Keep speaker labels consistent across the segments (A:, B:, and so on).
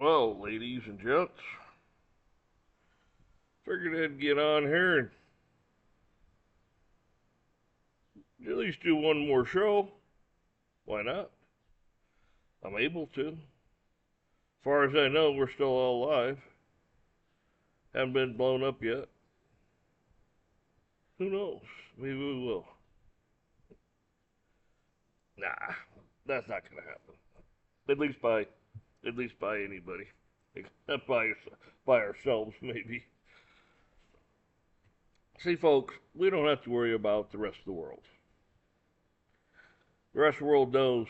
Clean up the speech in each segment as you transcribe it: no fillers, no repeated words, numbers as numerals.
A: Well, ladies and gents, figured I'd get on here and at least do one more show. Why not? I'm able to. As far as I know, we're still all alive. Haven't been blown up yet. Who knows? Maybe we will. Nah, that's not gonna happen. At least by anybody, except by ourselves, maybe. See, folks, we don't have to worry about the rest of the world. The rest of the world knows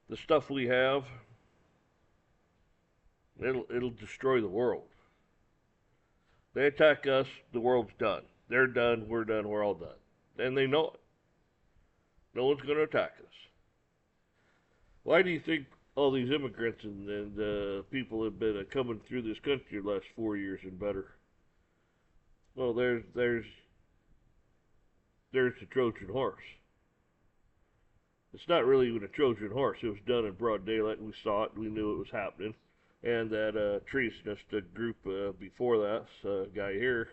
A: the stuff we have. It'll destroy the world. They attack us, the world's done. They're done, we're all done. And they know it. No one's going to attack us. Why do you think all these immigrants and people have been coming through this country the last 4 years and better? Well, there's the Trojan horse. It's not really even a Trojan horse. It was done in broad daylight. We saw it. We knew it was happening. And that treasonist group before that, guy here,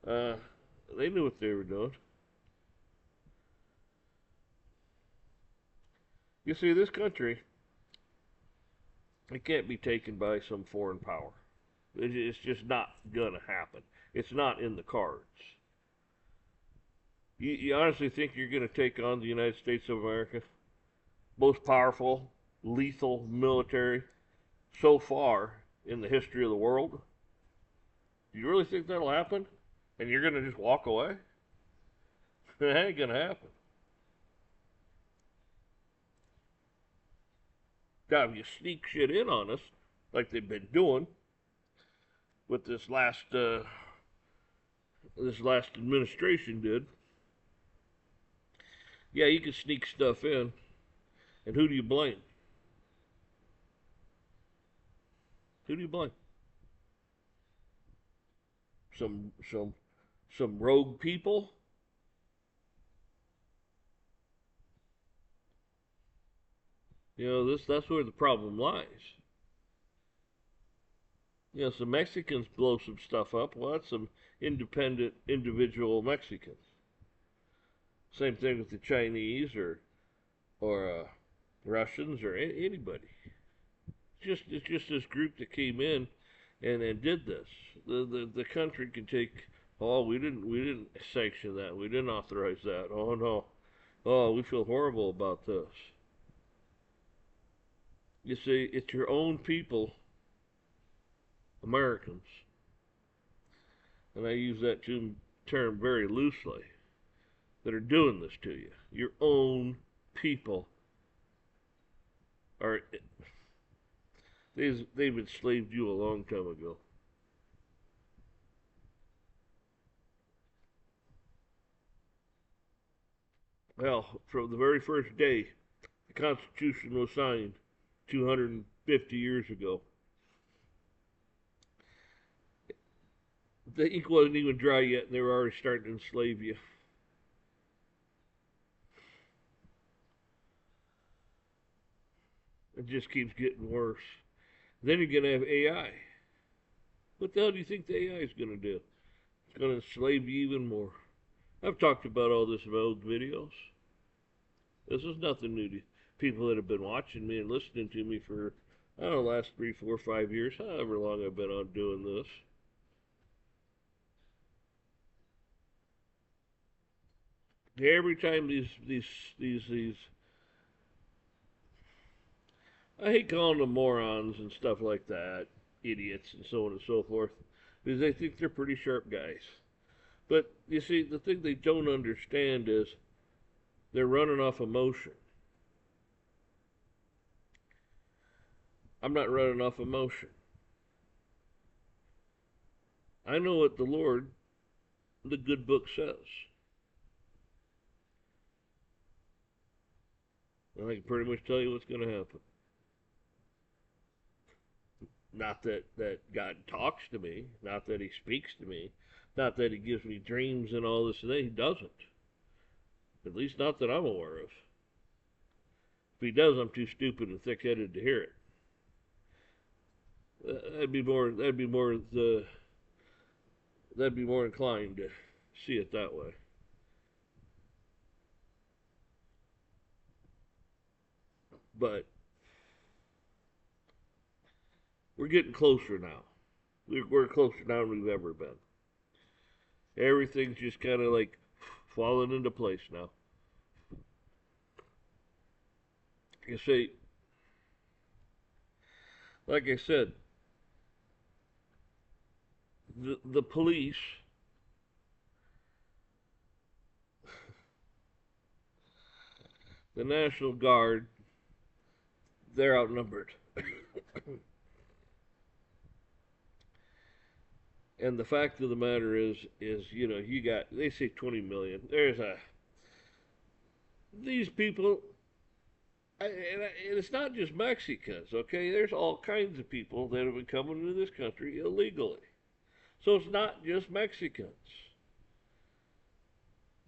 A: uh, they knew what they were doing. You see, this country, it can't be taken by some foreign power. It's just not going to happen. It's not in the cards. You honestly think you're going to take on the United States of America? Most powerful, lethal military so far in the history of the world? Do you really think that'll happen? And you're going to just walk away? It ain't going to happen. Now, if you sneak shit in on us, like they've been doing with this last administration did, yeah, you can sneak stuff in. And who do you blame? Who do you blame? Some some some rogue people? That's where the problem lies. Some Mexicans blow some stuff up. Well, that's some independent individual Mexicans. Same thing with the Chinese or Russians or anybody. It's just this group that came in and did this. The country can take. Oh, we didn't sanction that. We didn't authorize that. Oh no. Oh, we feel horrible about this. You see, it's your own people, Americans, and I use that term very loosely, that are doing this to you. Your own people are. They've enslaved you a long time ago. Hell, from the very first day the Constitution was signed 250 years ago, the ink wasn't even dry yet, and they were already starting to enslave you. It just keeps getting worse. Then you're going to have AI. What the hell do you think the AI is going to do? It's going to enslave you even more. I've talked about all this in my old videos. This is nothing new to people that have been watching me and listening to me for, I don't know, the last 3, 4, 5 years, however long I've been on doing this. Every time these I hate calling them morons and stuff like that, idiots and so on and so forth, because they think they're pretty sharp guys. But you see, the thing they don't understand is they're running off emotion. I'm not running off emotion. I know what the Lord, the good book says. And I can pretty much tell you what's going to happen. Not that God talks to me, not that He speaks to me, not that He gives me dreams and all this and that. He doesn't. At least not that I'm aware of. If He does, I'm too stupid and thick headed to hear it. that'd be more inclined to see it that way. But we're getting closer now. We're closer now than we've ever been. Everything's just kind of like falling into place now. You see, like I said, the police, the National Guard, they're outnumbered. And the fact of the matter is you got they say 20 million. There's a these people, and it's not just Mexicans. Okay, there's all kinds of people that have been coming into this country illegally. So it's not just Mexicans.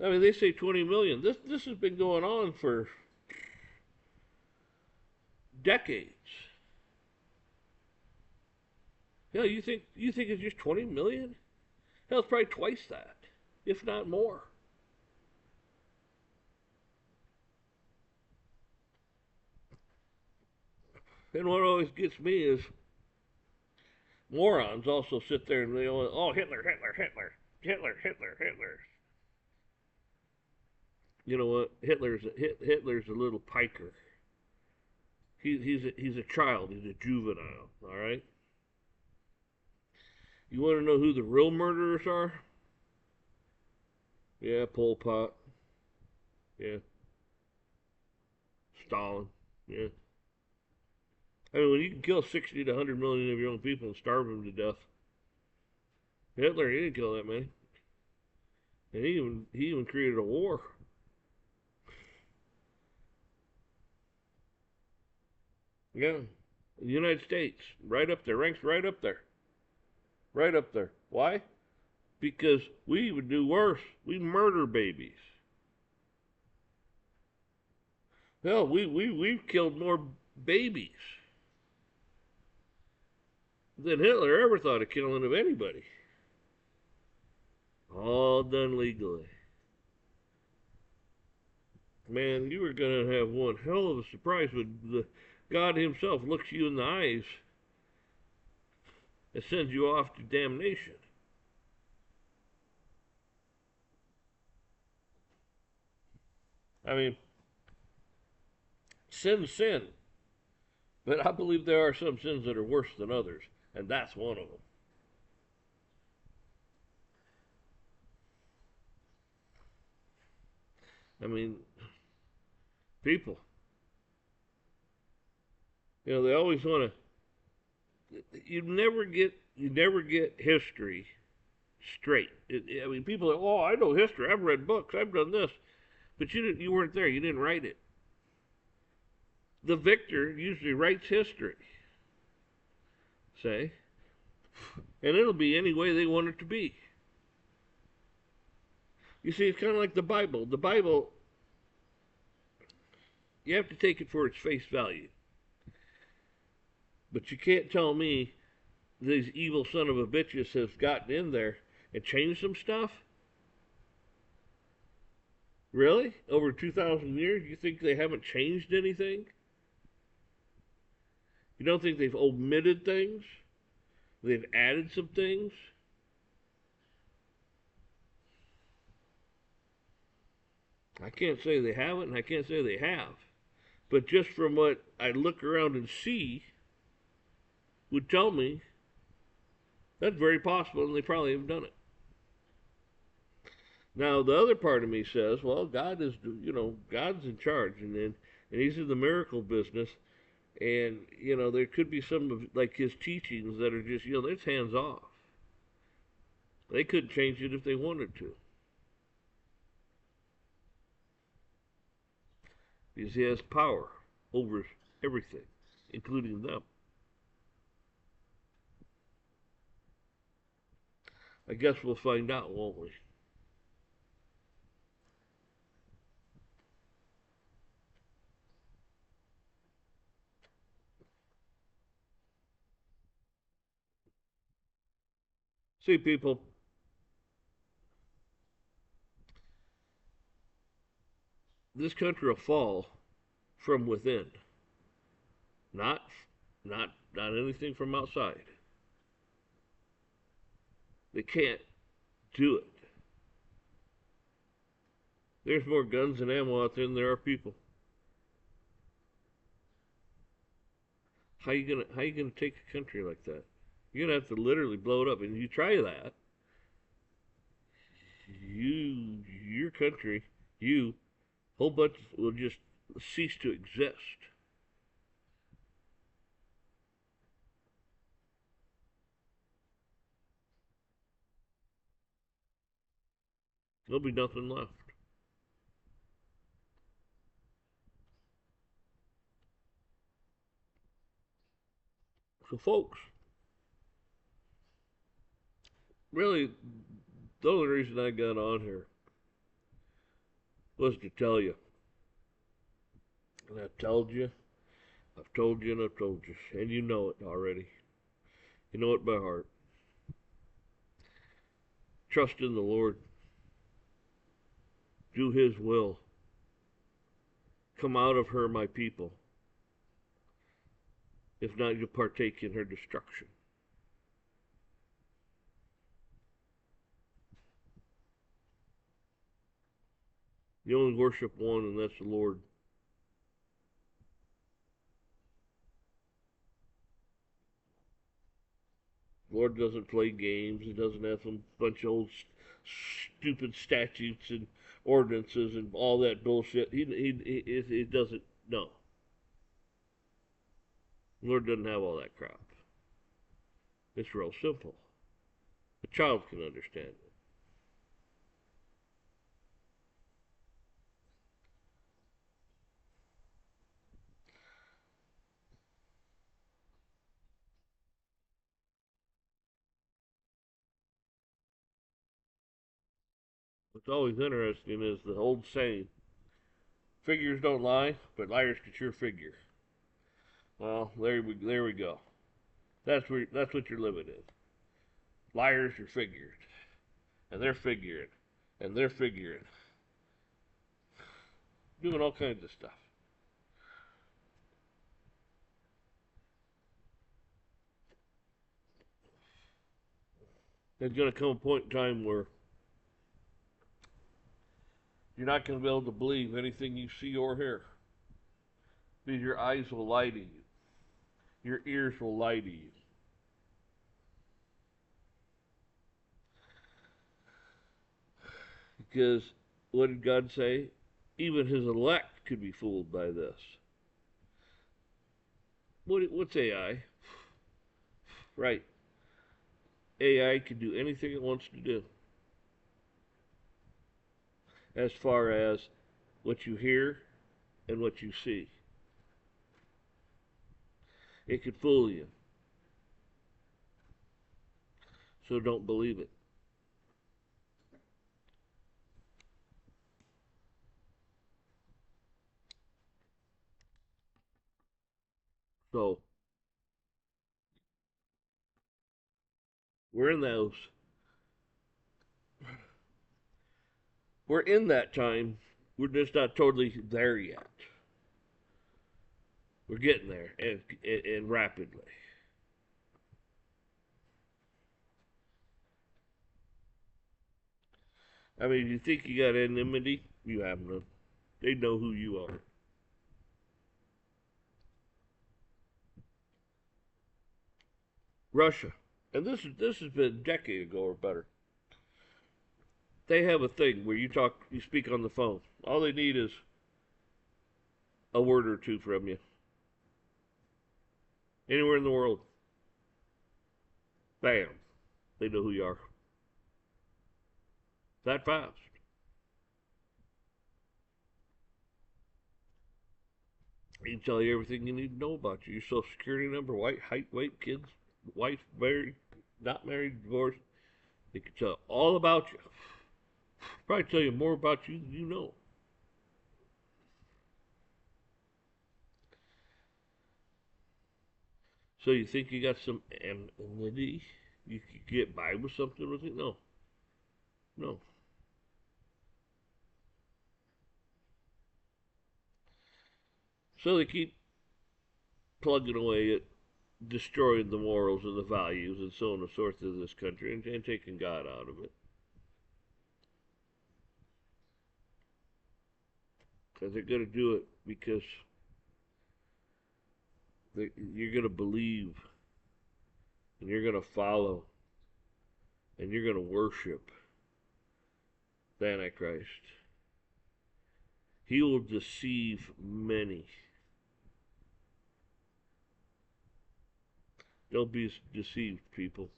A: I mean, they say 20 million. This has been going on for decades. Yeah, you think it's just 20 million? Hell, it's probably twice that, if not more. And what always gets me is morons also sit there and they go, oh, Hitler, Hitler, Hitler, Hitler, Hitler, Hitler. You know what? Hitler's a little piker. He's a child. He's a juvenile. All right. You want to know who the real murderers are? Yeah, Pol Pot. Yeah, Stalin. Yeah. I mean, when you can kill 60 to 100 million of your own people and starve them to death, Hitler he didn't kill that many, and he even created a war. Yeah, the United States, right up there, ranks right up there, right up there. Why? Because we even do worse. We murder babies. Hell, we've killed more babies than Hitler ever thought of killing of anybody. All done legally. Man, you were gonna have one hell of a surprise when the God Himself looks you in the eyes and sends you off to damnation. I mean, sin's sin, but I believe there are some sins that are worse than others, and that's one of them. I mean, people, they always want to. You never get history straight. I mean, people are, oh, I know history. I've read books. I've done this, but you weren't there. You didn't write it. The victor usually writes history, say, and it'll be any way they want it to be. You see, it's kind of like the Bible. The Bible, you have to take it for its face value. But you can't tell me these evil son of a bitches have gotten in there and changed some stuff. Really? Over 2,000 years, you think they haven't changed anything? You don't think they've omitted things? They've added some things? I can't say they haven't, and I can't say they have. But just from what I look around and see, would tell me that's very possible, and they probably have done it. Now, the other part of me says, well, God's in charge, and He's in the miracle business, and there could be some of like His teachings that are just it's hands off. They couldn't change it if they wanted to, because He has power over everything, including them. I guess we'll find out, won't we? See, people, this country will fall from within, not not anything from outside. They can't do it. There's more guns and ammo out there than there are people. How you gonna take a country like that? You're gonna have to literally blow it up. And you try that, your country, you whole bunch will just cease to exist. There'll be nothing left. So, folks, really, the only reason I got on here was to tell you, and I've told you, I've told you, and I've told you, and you know it already. You know it by heart. Trust in the Lord. Do His will. Come out of her, my people. If not, you'll partake in her destruction. You only worship one, and that's the Lord. The Lord doesn't play games. He doesn't have some bunch of old stupid statutes and ordinances and all that bullshit. He doesn't. No, the Lord doesn't have all that crap. It's real simple. A child can understand it. What's always interesting is the old saying: "Figures don't lie, but liars can sure figure." Well, there we go. That's what you're living in. Liars are figured, and they're figuring, and they're figuring, doing all kinds of stuff. There's going to come a point in time where you're not going to be able to believe anything you see or hear, because your eyes will lie to you, your ears will lie to you. Because what did God say? Even His elect could be fooled by this. What's AI? Right. AI can do anything it wants to do. As far as what you hear and what you see, it could fool you. So don't believe it. So we're in those. We're in that time. We're just not totally there yet. We're getting there, and rapidly. I mean, you think you got enmity? You have none. They know who you are. Russia, and this has been a decade ago or better. They have a thing where you speak on the phone. All they need is a word or two from you, anywhere in the world. Bam, they know who you are. That fast. They can tell you everything you need to know about you. Your social security number, height, weight, kids, wife, married, not married, divorced. They can tell all about you. Probably tell you more about you than you know. So you think you got some enmity? You could get by with something with it? No, no. So they keep plugging away at destroying the morals and the values and so on and so forth of this country and taking God out of it. Because they're going to do it because you're going to believe and you're going to follow and you're going to worship the Antichrist. He will deceive many. Don't be deceived, people.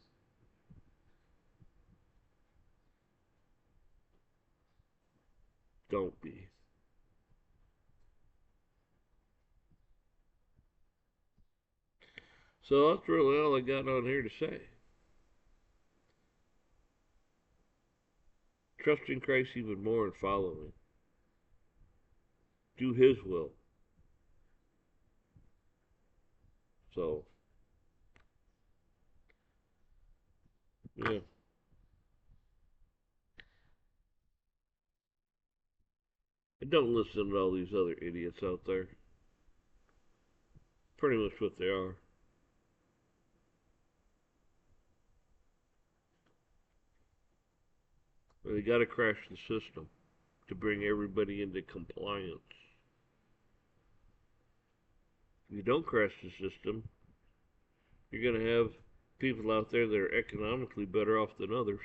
A: Don't be. So that's really all I got on here to say. Trust in Christ even more and follow Him. Do His will. So, yeah. And don't listen to all these other idiots out there. Pretty much what they are. They got to crash the system to bring everybody into compliance. If you don't crash the system, you're going to have people out there that are economically better off than others.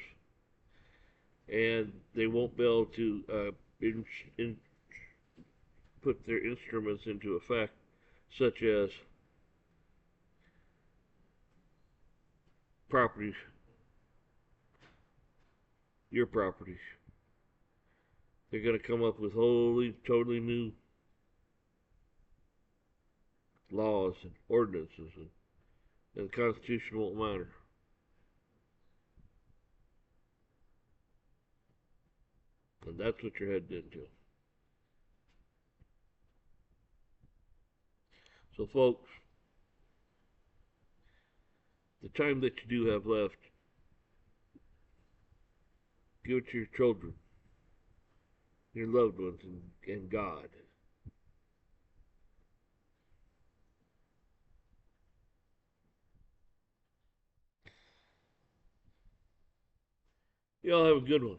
A: And they won't be able to put their instruments into effect, such as properties, your properties. They're going to come up with wholly, totally new laws and ordinances, and the Constitution won't matter. And that's what you're heading into. So, folks, the time that you do have left, give it to your children, your loved ones, and God. Y'all have a good one.